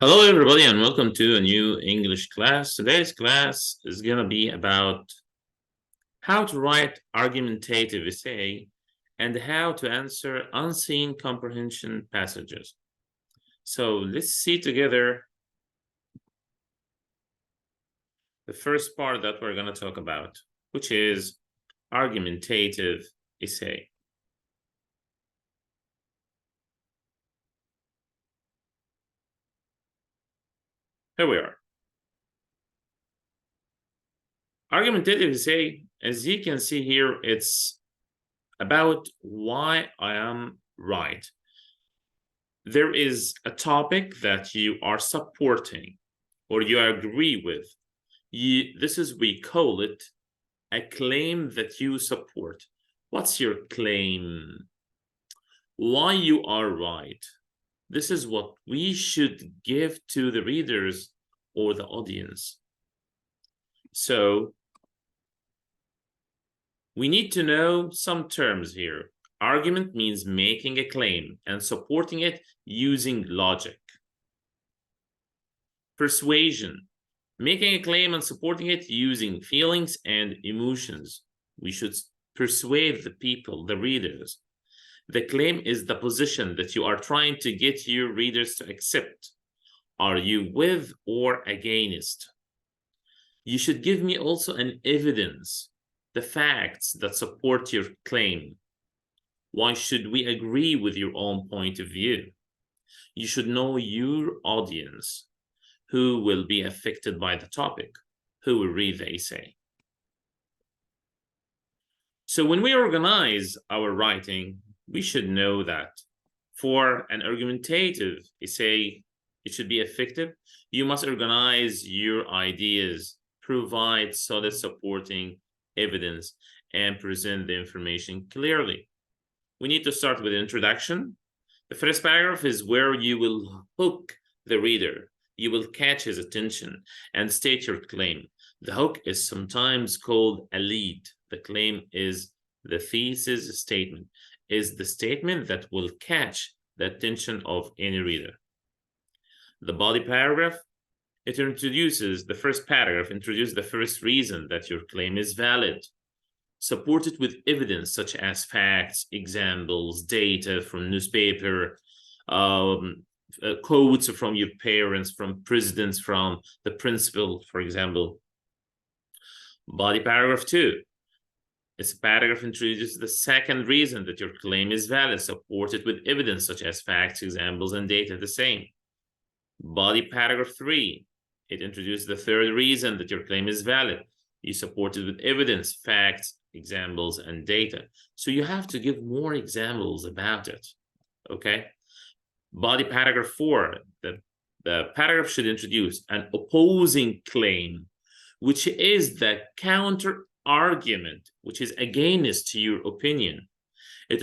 Hello, everybody, and welcome to a new English class. Today's class is going to be about how to write argumentative essay and how to answer unseen comprehension passages. So let's see together the first part that we're going to talk about, which is argumentative essay. Here we are. Argumentative essay, as you can see here, it's about why I am right. There is a topic that you are supporting or you agree with. We call it a claim that you support. What's your claim? Why you are right. This is what we should give to the readers or the audience. So we need to know some terms here. Argument means making a claim and supporting it using logic. Persuasion, making a claim and supporting it using feelings and emotions. We should persuade the people, the readers. The claim is the position that you are trying to get your readers to accept. Are you with or against? You should give me also an evidence, the facts that support your claim. Why should we agree with your own point of view? You should know your audience, who will be affected by the topic, who will read the essay. So when we organize our writing, we should know that for an argumentative essay, it should be effective. You must organize your ideas, provide solid supporting evidence, and present the information clearly. We need to start with an introduction. The first paragraph is where you will hook the reader. You will catch his attention and state your claim. The hook is sometimes called a lead. The claim is the thesis statement, is the statement that will catch the attention of any reader. The body paragraph, it introduces the first paragraph, introduces the first reason that your claim is valid. Support it with evidence such as facts, examples, data from newspaper, quotes from your parents, from presidents, from the principal, for example. Body paragraph 2. This paragraph introduces the second reason that your claim is valid, supported with evidence such as facts, examples, and data. The same. Body paragraph 3. It introduces the third reason that your claim is valid. You support it with evidence, facts, examples, and data. So you have to give more examples about it, okay? Body paragraph 4, the paragraph should introduce an opposing claim, which is the counter argument, which is against your opinion. It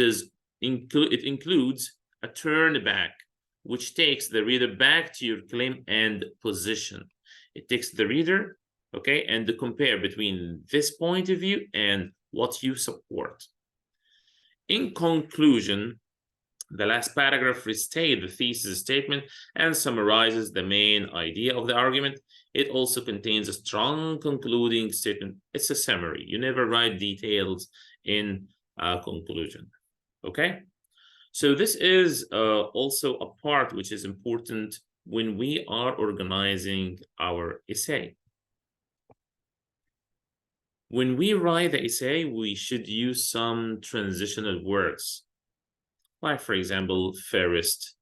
includes a turn back, which takes the reader back to your claim and position. It takes the reader, okay, and to compare between this point of view and what you support. In conclusion, the last paragraph restates the thesis statement and summarizes the main idea of the argument. It also contains a strong concluding statement. It's a summary. You never write details in a conclusion, okay? So this is also a part which is important when we are organizing our essay. When we write the essay, we should use some transitional words. Like, for example, first,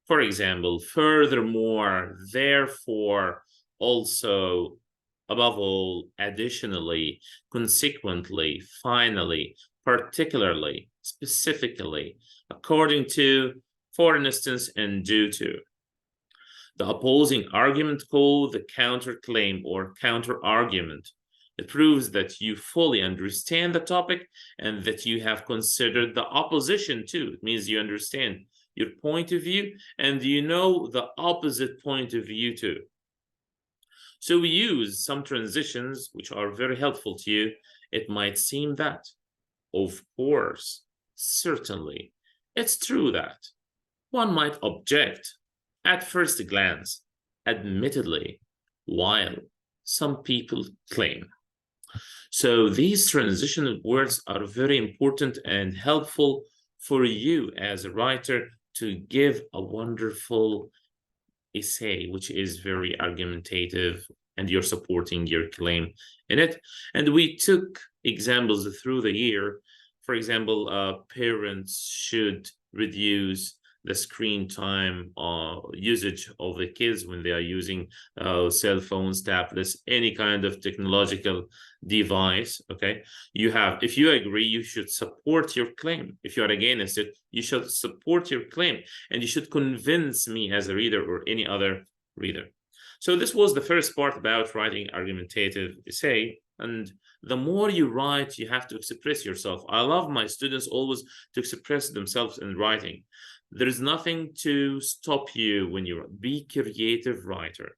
for example, furthermore, therefore, also, above all, additionally, consequently, finally, particularly, specifically, according to, for instance, and due to. The opposing argument called the counterclaim or counter-argument. It proves that you fully understand the topic and that you have considered the opposition too. It means you understand your point of view and you know the opposite point of view too. So we use some transitions which are very helpful to you. It might seem that, of course, certainly, it's true that. One might object at first glance. admittedly, while some people claim. So these transitional words are very important and helpful for you as a writer to give a wonderful essay, which is very argumentative, and you're supporting your claim in it. And we took examples through the year. For example, parents should reduce the screen time usage of the kids when they are using cell phones, tablets, any kind of technological device. Okay, you have, if you agree, you should support your claim. If you are against it, you should support your claim, and you should convince me as a reader or any other reader. So this was the first part about writing argumentative essay. And the more you write, you have to express yourself. I love my students always to express themselves in writing. There is nothing to stop you when you be creative writer.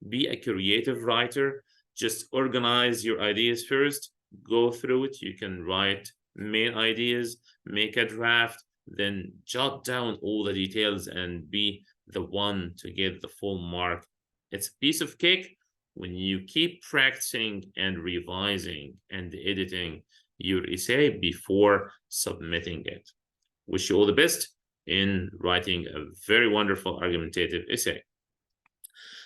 Be a creative writer. Just organize your ideas first, go through it. You can write main ideas, make a draft, then jot down all the details and be the one to get the full mark. It's a piece of cake when you keep practicing and revising and editing your essay before submitting it. Wish you all the best in writing a very wonderful argumentative essay.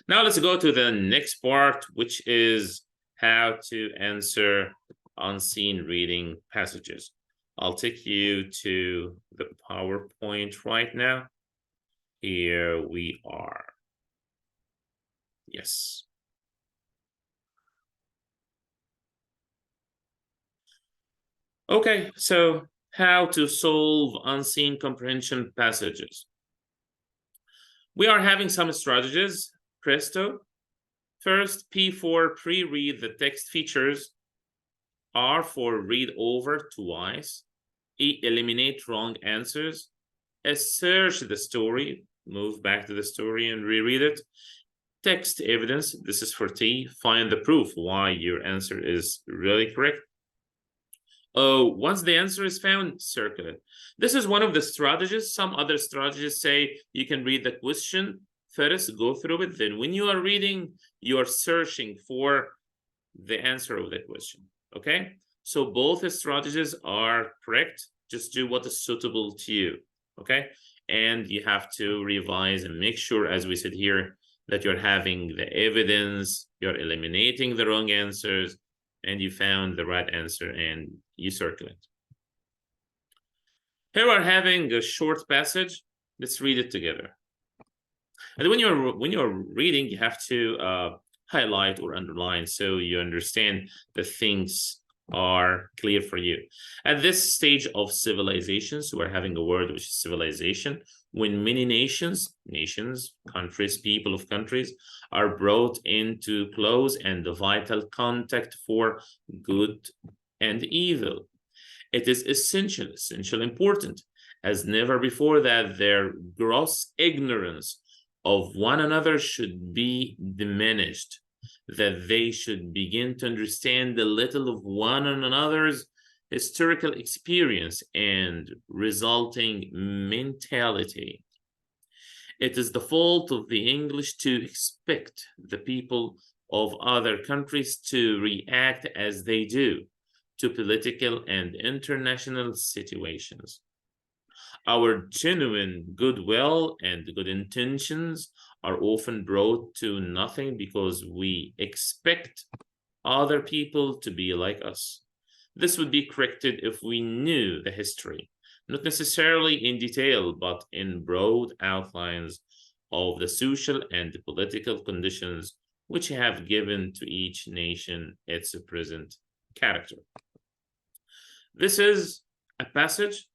Now let's go to the next part, which is how to answer unseen reading passages. I'll take you to the PowerPoint right now. Here we are. Yes. Okay, so how to solve unseen comprehension passages. We are having some strategies. Presto. First, P for pre-read the text features. R for read over twice. E, eliminate wrong answers. S, search the story. Move back to the story and reread it. Text evidence. This is for T. Find the proof why your answer is really correct. Oh, once the answer is found, circle it. This is one of the strategies. Some other strategies say you can read the question first, go through it. Then when you are reading, you are searching for the answer of the question. Okay? So both strategies are correct. Just do what is suitable to you. Okay? And you have to revise and make sure, as we said here, that you're having the evidence, you're eliminating the wrong answers, and you found the right answer and you circle it. Here we're having a short passage. Let's read it together. And when you're reading, you have to highlight or underline so you understand the things are clear for you. At this stage of civilization, so we're having a word which is civilization, when many nations, countries, people of countries are brought into close and vital contact for good and evil. It is essential, important, as never before, that their gross ignorance of one another should be diminished, that they should begin to understand a little of one another's historical experience and resulting mentality. It is the fault of the English to expect the people of other countries to react as they do to political and international situations. Our genuine goodwill and good intentions are often brought to nothing because we expect other people to be like us. This would be corrected if we knew the history, not necessarily in detail, but in broad outlines of the social and political conditions which have given to each nation its present character. This is a passage.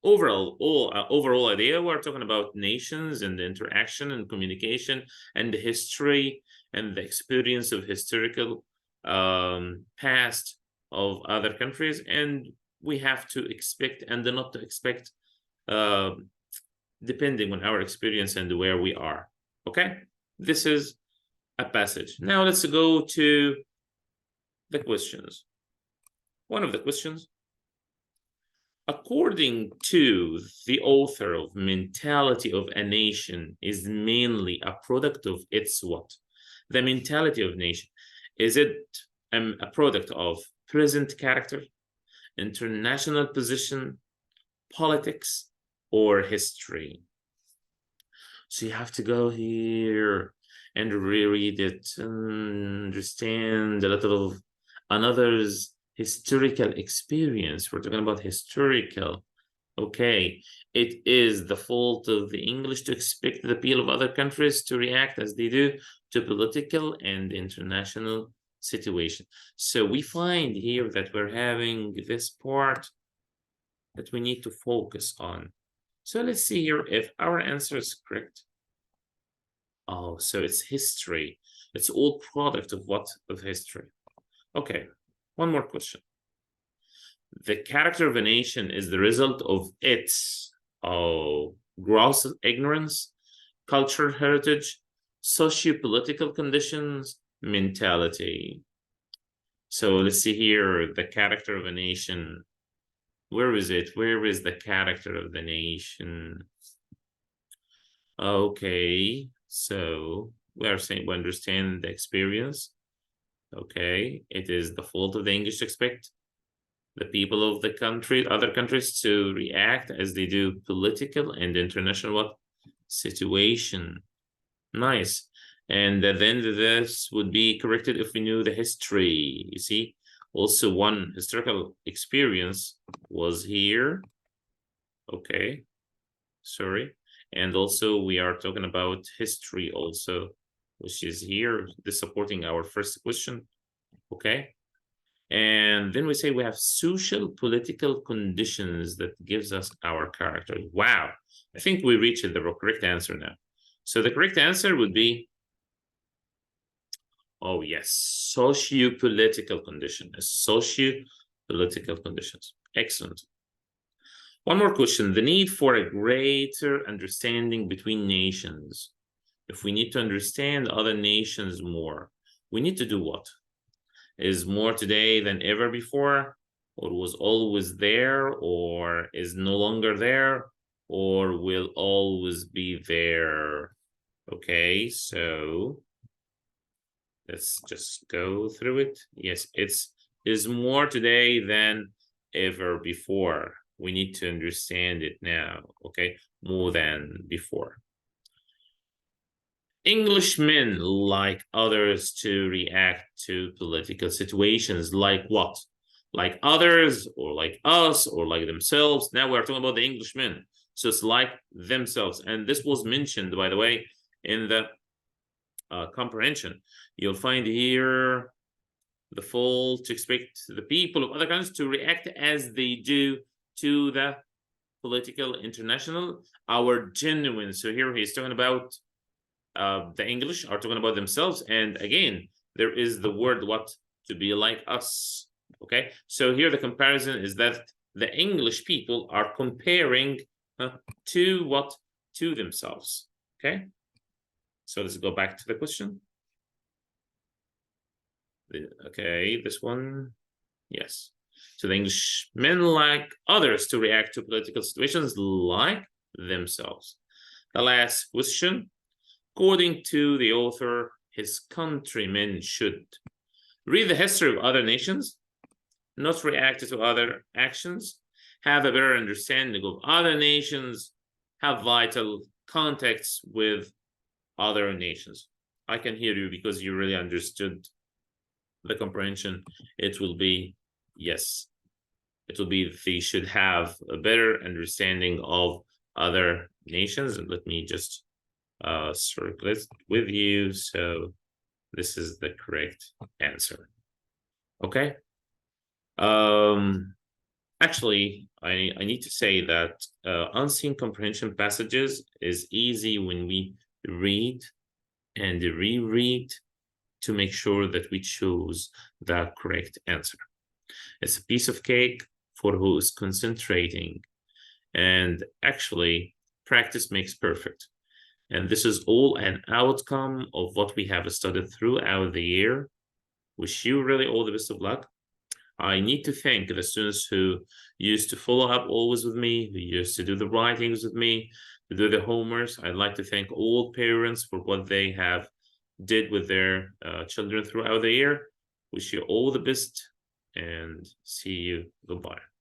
Overall idea, we're talking about nations and the interaction and communication and the history and the experience of historical past of other countries, and we have to expect and not to expect depending on our experience and where we are. Okay, this is a passage. Now let's go to the questions. One of the questions: According to the author of Mentality of a Nation is mainly a product of its what? The mentality of nation. Is it a product of present character, international position, politics, or history? So you have to go here and reread it and understand a little of another's historical experience. We're talking about historical. Okay, it is the fault of the English to expect the people of other countries to react as they do to political and international situation. So we find here that we're having this part that we need to focus on. So let's see here if our answer is correct. Oh, so it's history. It's all product of what? Of history. Okay, one more question. The character of a nation is the result of its gross ignorance, cultural heritage, socio-political conditions, mentality. So let's see here, the character of a nation. Where is it? Where is the character of the nation? Okay, so we are saying we understand the experience. Okay, it is the fault of the English to expect the people of the country, other countries to react as they do political and international what? Situation. Nice. And then this would be corrected if we knew the history. You see, also one historical experience was here. Okay, sorry. And also we are talking about history also, which is here, this supporting our first question. Okay. And then we say we have social political conditions that gives us our character. Wow, I think we reached the correct answer now. So the correct answer would be, oh yes, socio-political conditions. Socio-political conditions. Excellent. One more question, the need for a greater understanding between nations. If we need to understand other nations more, we need to do what? Is more today than ever before, or was always there, or is no longer there, or will always be there? Okay, so let's just go through it. Yes, is more today than ever before. We need to understand it now, okay? More than before. Englishmen like others to react to political situations like what? Like others, or like us, or like themselves. Now we're talking about the Englishmen. So it's like themselves. And this was mentioned, by the way, in the comprehension. You'll find here the fault to expect the people of other countries to react as they do to the political international, our genuine. So here he's talking about the English are talking about themselves. And again, there is the word what? To be like us. Okay, so here the comparison is that the English people are comparing to what? To themselves. Okay, so let's go back to the question. Okay, this one. Yes. So the Englishmen like others to react to political situations like themselves. The last question. According to the author, his countrymen should read the history of other nations, not react to other actions, have a better understanding of other nations, have vital contacts with other nations. I can hear you because you really understood the comprehension. It will be, yes, it will be they should have a better understanding of other nations. And let me just circle it with you. So this is the correct answer. Okay. Actually, I need to say that unseen comprehension passages is easy when we read and reread to make sure that we choose the correct answer. It's a piece of cake for who is concentrating. And actually, practice makes perfect. And this is all an outcome of what we have studied throughout the year. Wish you really all the best of luck. I need to thank the students who used to follow up always with me, who used to do the writings with me, to do the homeworks. I'd like to thank all parents for what they have did with their children throughout the year. Wish you all the best and see you. Goodbye.